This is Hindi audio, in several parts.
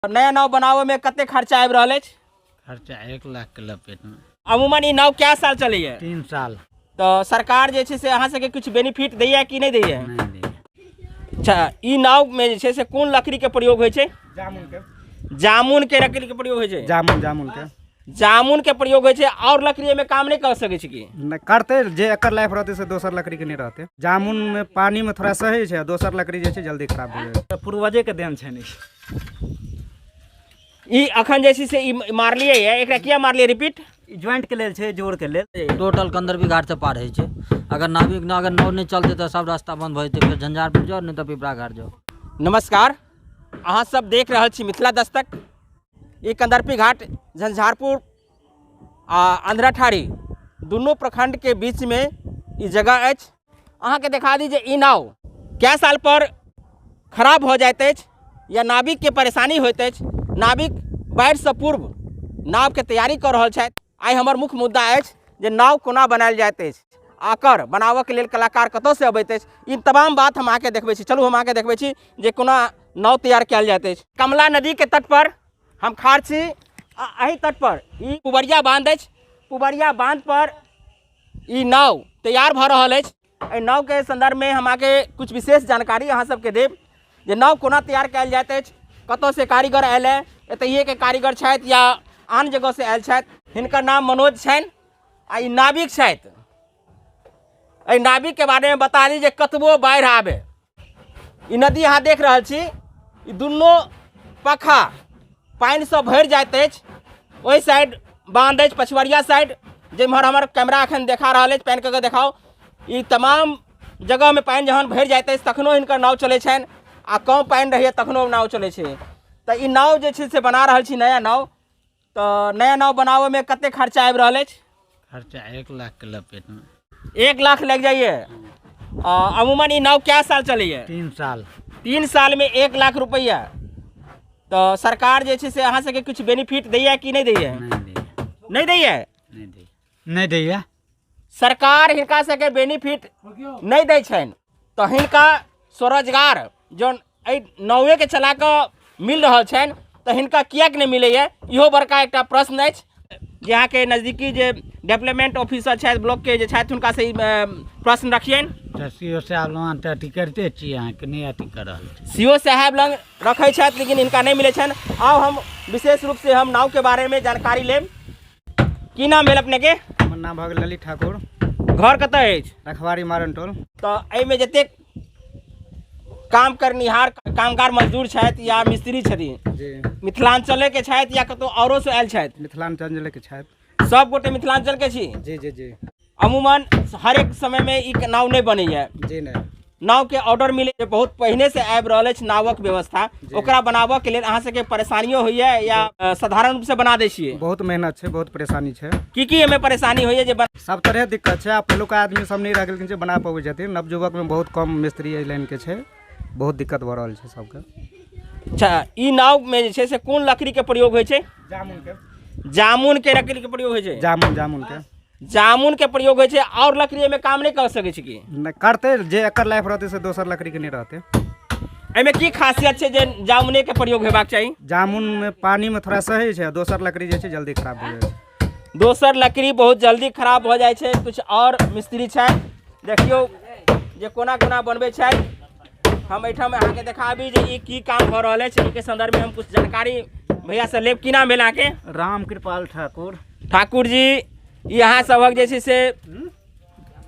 नया नाव बनावे में कते खर्चा आबि रहल अछि? खर्चा 1 लाख के लपेट में। अमूमन ई नाव क्या साल चलै है? 3 साल। तो सरकार जे छै से अहाँ सबके कुछ बेनिफिट दैया कि नहीं दैया? नहीं दैया। अच्छा, ई नाव में जे छै से कोन लकड़ी के प्रयोग होइ छै? जामुन के लकड़ी के प्रयोग होइ छै। जामुन के प्रयोग होइ छै और लकड़ी में काम नहीं कर सकै छै कि? करते जे एकर लाइफ रहते से दोसर लकड़ी के नहीं रहते। जामुन में पानी में थोड़ा सही है, दोसर लकड़ी जे छै जल्दी खराब हो जाए। पूर्वजे के देन छै ई अखन जे छै से ई मारलिए है, एकरा किया मारलिए? रिपीट। ज्वाइंट के लेल छै, जोड़ के लेल। टोटल कंदरवी घाट से पार है। अगर नाविक ना अगर नाव नहीं चलते तो सब रास्ता बंद हो जाते, फिर झंझारपुर जाओ नहीं तो पिपरा घाट जाओ। नमस्कार, अहाँ सब देख रहल छी मिथिला दस्तक। ई कंदरपी घाट झंझारपुर आ अंधराठाड़ी दुनू प्रखंड के बीच में ई जगह अछि। अहाँ के देखा दी जे ई नाव क्या साल पर खराब हो जाइत अछि या नाविक के परेशानी होइत अछि। नाविक बाढ़ि से पूर्व नाव के तैयारी कर रहल छथि। आइ हमर मुख्य मुद्दा अछि जे नाव कोना बनायल जाइत अछि, आकर बनाबऽ के लेल कलाकार कतऽ से अबैत अछि। ई तमाम बात हम अहाँके देखबै छी। चलू हम अहाँके देखबै छी जे कोना नाव तैयार कयल जाइत अछि। कमला नदी के तट पर हम खाड़ छी। एही तट पर ई पुबरिया बांध अछि। पुबरिया बांध पर ई नाव तैयार भऽ रहल अछि। एहि नाव के संदर्भ में हम अहाँके कुछ विशेष जानकारी अहाँ सबके देब जे नाव कोना तैयार कयल जाइत अछि, कतऽ से कारीगर आयल है, एतहिए के कारीगर छथि या आन जगह से आयल छथि। हिनकर नाम मनोज छनि आ ई नाविक छथि। एहि नाविक के बारे में बता दी जे कतबो बाढ़ि आबे, ई नदी अहाँ देख रहल छी, ई दुनू पखा पानि से भरि जाइत अछि। ओहि साइड बांध अछि, पछवरिया साइड जेम्हर हमर कैमरा एखन देखा रहल अछि, पैन कऽ देखाओ। ई तमाम जगह में पानि जहन भरि जाइत अछि तखनो हिनकर नाव चलै छनि, आ कम पानि रहैए तखनो नाव चलै छै। तऽ ई नाव जे छै से बना रहल छी नया नाव। तो नया नाव बनावे में कते खर्चा आबि रहल अछि? खर्चा 1 लाख के लपेट में। 1 लाख लग जाइए। अमूमन ई नाव क्या साल चलै है? 3 साल। 3 साल में 1 लाख रुपया। तो सरकार जे छै से अहाँ सबके कुछ बेनिफिट दैया कि नहीं दैया? नहीं दैया। नहीं दैया। सरकार हिनका सबके बेनिफिट नहीं दै छनि, तो हिनका स्वरोजगार जो नावे के चला कऽ मिल रहल छनि, तो हिनका किएक नहीं मिलैया? इहो बड़का एकटा प्रश्न अछि। जे यहाँ के नजदीकी जे डेवलपमेंट ऑफिसर छथि ब्लॉक के जे छथि हुनका से प्रश्न रखियनि। सीओ साहब लग अथी करते छी, अहाँ के नहीं अथी कर रहल छी। सीओ साहब लग रखे छथि लेकिन हिनका नहीं मिले छनि। आब हम विशेष रूप से हम नाव के बारे में जानकारी लेब। की नाम भेल अपने के? हमर नाम भऽ गेल ललित ठाकुर। घर कतऽ अछि? रखवारी मारन टोल। तो एहिमे जतेक काम करनिहार कामगार मजदूर छथि या मिस्त्री छथिन, मिथिलांचल के छथि या कतौ औरो से आयल छथि? मिथिलांचल के छथि। सब गोटे मिथिलांचल के छी? जी जी जी। अमूमन हर एक समय में ई नाव नहीं बनैया। जी नहीं। नाव के ऑर्डर मिले बहुत पहिने से आबि रहल अछि नावक व्यवस्था, ओकरा बनाबऽ के लेल अहाँ सबके परेशानियों होइया या साधारण रूप से बना दै छियै? बहुत मेहनत छै, बहुत परेशानी छै। की एहिमे परेशानी होइया जे सब तरह दिक्कत छै। पहिलुका आदमी सब नहीं रह गेलखिन जे बना पाबै छथिन। नवयुवक में बहुत कम मिस्त्री एहि लाइन के छै, बहुत दिक्कत भऽ रहल छै सबके। अच्छा, ई नाव में जे छै से कोन लकड़ी के प्रयोग होइ छै? जामुन के लकड़ी के प्रयोग होइ छै। जामुन के प्रयोग होइ छै और लकड़ी में काम नहीं कर सकै छै कि? करते जे एकर लाइफ रहते से दोसर लकड़ी के नहीं रहते। एहिमे की खासियत छै जे जामुने के प्रयोग हेबाक चाही? जामुन में पानी में थोड़ा सही है, दोसर लकड़ी जे छै जल्दी खराब हो जाए। दोसर लकड़ी बहुत जल्दी खराब हो जाए छै। कुछ और मिस्त्री छथि, देखियो जे कोना कोना बनबै छथि। हम एहिठाम अहाँके देखाबी जे ई की काम भऽ रहल अछि। एहिके संदर्भ में हम कुछ जानकारी भैया से लेब। की नाम भेल अहाँके? राम कृपाल ठाकुर। ठाकुर जी, यहाँ सबक जे छै से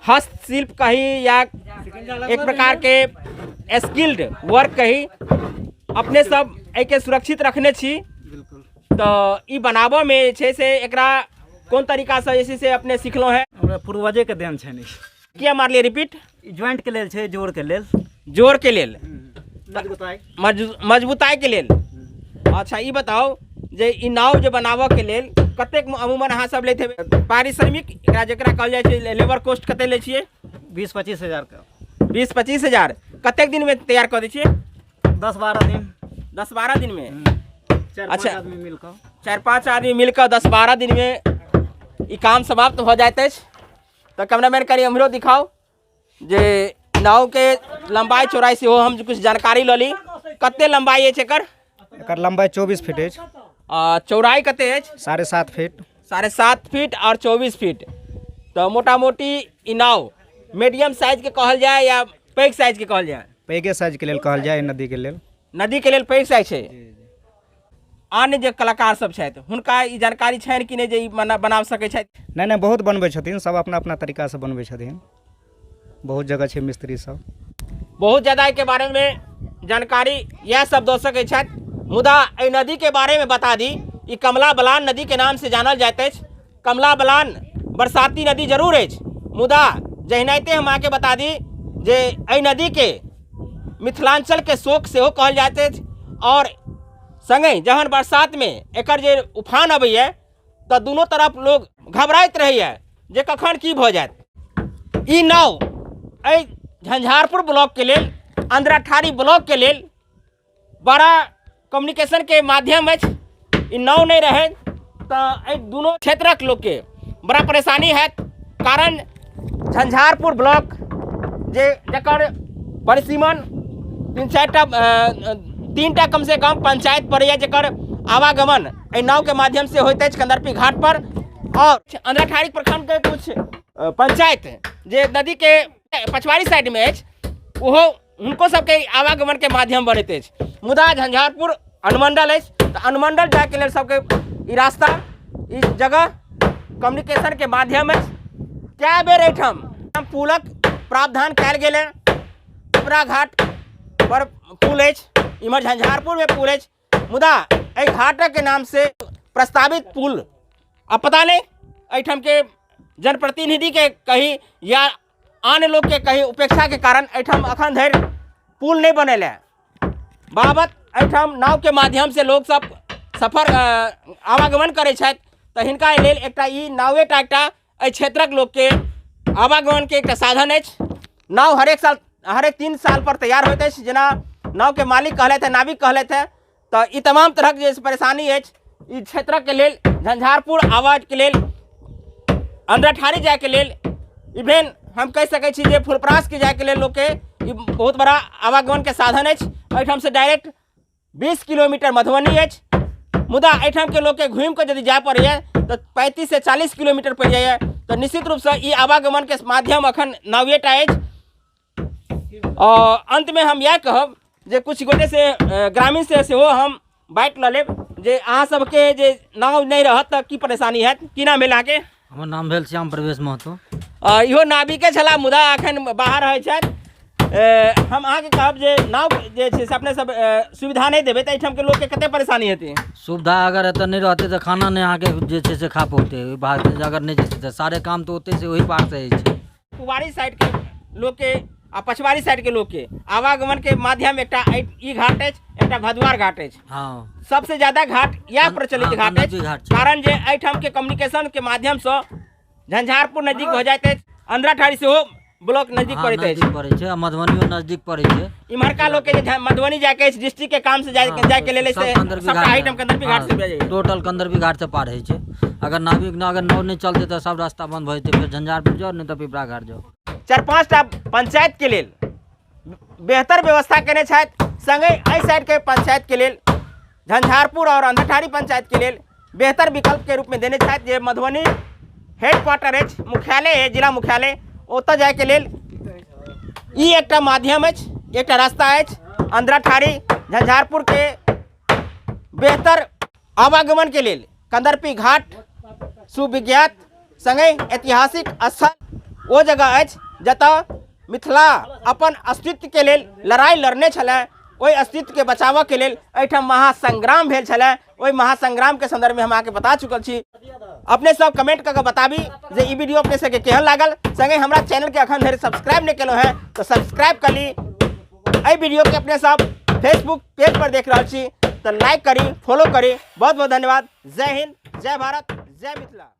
हस्तशिल्प कही या एक प्रकार के स्किल्ड वर्क कही, अपने सब एके सुरक्षित रखने छी। तो ई बनाबऽ में छै से एकरा कोन तरीका से जे छै से अपने सिखलहुँ है? पूर्वजे के देन छै। किया मारलिए? रिपीट। ज्वाइंट के लेल छै, जोड़ के लेल। जोड़ के लेल, मजबूताई के लेल। अच्छा, ई बताओ जे ई नाव जे बनाबऽ के लेल कतेक अमूमन अहाँ सब लेते पारिश्रमिक एकरा जेकरा कहल जाइ छै लेबर कॉस्ट कते ले छियै? 20-25 हज़ार का। 20-25 हज़ार। कतेक दिन में तैयार कर दै छियै? 10-12 दिन। 10-12 दिन में? 4-5 आदमी मिलकर। 4-5 आदमी मिलकर 10-12 दिन में ई काम समाप्त हो जाइत अछि। तो कैमरामैन करी हमरो दिखाओ जे नाव के लंबाई चौड़ाई से हो हम कुछ जानकारी लली। कते लंबाई है एकर? एकर लंबाई 24 फीट अछि, चौड़ाई कते अछि? 7.5 फीट। 7.5 फीट और 24 फीट। तो मोटा मोटी ई नाव मीडियम साइज के कहल जाए या पैघ साइज के कहल जाए? पैघे साइज के लेल कहल जाए, नदी के लेल। नदी के लेल पैघ साइज छै। अन्य जे कलाकार सब छथि हुनका ई जानकारी छनि कि नहि जे ई बना सकै छथि? नहीं बहुत बनबै छथिन, सब अपना अपना तरीका से बनबै छथिन। बहुत जगह छै मिस्त्री सब। बहुत ज़्यादा के बारे में जानकारी यह सब दऽ सकै छथि, मुदा एहि नदी के बारे में बता दी, ई कमला बलान नदी के नाम से जानल जाइत अछि। कमला बलान बरसाती नदी जरूर अछि, मुदा जहिनाइते हम अहाँके बता दी जे एहि नदी के मिथिलांचल के शोक सेहो कहल जाइत अछि। और संगे जहन बरसात में एकर जे उफान अबैया तऽ दुनू तरफ लोग घबराइत रहैया जे कखन की भऽ जायत। ई नाव एहि झंझारपुर ब्लॉक के लेल, अंधराठाड़ी ब्लॉक के लेल बड़ा कम्युनिकेशन के माध्यम अछि। ई नाव नहीं रहे तऽ एहि दुनू क्षेत्रक लोग के बड़ा परेशानी हैत, कारण झंझारपुर ब्लॉक जकर परिसीमन 3-4टा कम से कम पंचायत पड़ैया, जकर आवागमन एहि नाव के माध्यम से होइत अछि कंदरपी घाट पर। और अंधराठाड़ी प्रखंड के कुछ पंचायत जे नदी के पछवाड़ी साइड में अछि, ओहो हुनको सबके आवागमन के माध्यम बनैत अछि। मुदा झंझारपुर अनुमंडल अछि तऽ अनुमंडल जाय के लेल सबके ई रास्ता, ई जगह कम्युनिकेशन के माध्यम अछि। कए बेर एहिठाम पुलक प्रावधान कयल गेल है। पिपरा घाट पर पुल अछि, इमहर झंझारपुर में पुल अछि, मुदा एहि घाटक के नाम से प्रस्तावित पुल अब पता नहीं एहिठाम के जनप्रतिनिधि के कही या आन लोग के कही उपेक्षा के कारण एहिठाम अखन धरि पुल नहीं बनल है। बाबत एहिठाम नाव के माध्यम से लोग सब सफर आवागमन करै छथि, तऽ हिनका लेल एकटा ई नावेटा एकटा एहि क्षेत्रक लोग के आवागमन के एकटा साधन अछि। नाव हरेक 3 साल पर तैयार होइत अछि, जेना नाव के मालिक कहलथि है, नाविक कहलथि है। तऽ ई तमाम तरहक जे परेशानी अछि ई क्षेत्रक के लेल, झंझारपुर आवाज के लेल, अंधराठाड़ी जाय के लेल, इवेन हम कह सकै छी जे फुलपरास के जाय के लेल लोग के ई बहुत बड़ा आवागमन के साधन अछि। एहिठाम से डायरेक्ट 20 किलोमीटर मधुबनी अछि, मुदा एहिठाम के लोग के घूम के यदि जाय पड़ैया तो 35 से 40 किलोमीटर पड़ जाइए। तो निश्चित रूप से ई आवागमन के माध्यम अखन नावेटा अछि। और अंत में हम यह कहब जे कुछ गोटे से ग्रामीण से सेहो हम बात लऽ लेब जे अहाँ सबके जे नाव नहीं रहत तऽ की परेशानी हैत। की नाम भेल अहाँके? हमर नाम भेल श्याम प्रवेश महतो। इहो नाविके छलाह, मुदा अखन बाहर रहै छथि। हम अहाँके कहब जे नाव जे छै से अपने सब सुविधा नहीं देबै तऽ एहिठाम के लोग के कते परेशानी हेतै? सुविधा अगर एतऽ नहीं रहते तो खाना नहीं अहाँके जे छै से खा पौते। अगर नहीं जेतै तऽ सारे काम तो ओते से वही पार से होइ छै। पुवाड़ी साइड के लोग के आ पछवाड़ी साइड के लोग के आवागमन के माध्यम एकटा ई घाट अछि, एकटा भदवार घाट अछि। हाँ, सबसे ज्यादा घाट यह प्रचलित घाट अछि, घाट कारण जे एहिठाम के कम्युनिकेशन के माध्यम से झंझारपुर नजदीक हो जाइत अछि, अंधराठाड़ी सेहो ब्लॉक नजदीक पड़ैत अछि, मधुबनियो नजदीक पड़ै छै। इम्हरका लोग के जे मधुबनी जाके डिस्ट्रिक्ट के काम से जाय के लेल से सबटा आइटम कंदरपी घाट से जाइए। टोटल कंदरपी घाट से पार होइ छै। अगर नाविक अगर नाव नहीं चलते तो सब रास्ता बंद हो जेतै, फिर झंझारपुर जाओ नहीं तो पिपरा घाट जाओ। 4-5टा पंचायत के लेल बेहतर व्यवस्था केने छथि, संगे एहि साइड के पंचायत के लेल, झंझारपुर और अंधराठाड़ी पंचायत के लेल बेहतर विकल्प के रूप में देने छथि। जे मधुबनी हेडक्वार्टर अछि, मुख्यालय है, जिला मुख्यालय, ओतऽ जाय के लेल ई एकटा माध्यम अछि, एकटा रास्ता अछि। अंधराठाड़ी झंझारपुर के बेहतर आवागमन के लेल कंदरपी घाट सुविख्यात संगे ऐतिहासिक स्थल ओ जगह अछि जतऽ मिथिला अपन अस्तित्व के लेल लड़ाई लड़ने छलै। ओहि अस्तित्व के बचावऽ के लेल एहिठाम महासंग्राम भेल छलै। ओहि महासंग्राम के संदर्भ में हम अहाँके बता चुकल छी। अपने सब कमेंट करके बताबी जे ई वीडियो अपने सबके केहन लागल। संगे हमरा चैनल के अखन धरि सब्सक्राइब नहीं केलहुँ हैं तो सब्सक्राइब कर ली। एहि वीडियो के अपने सब फेसबुक पेज पर देख रहा छी तो लाइक करी, फॉलो करी। बहुत बहुत धन्यवाद। जय हिंद, जय भारत, जय मिथिला।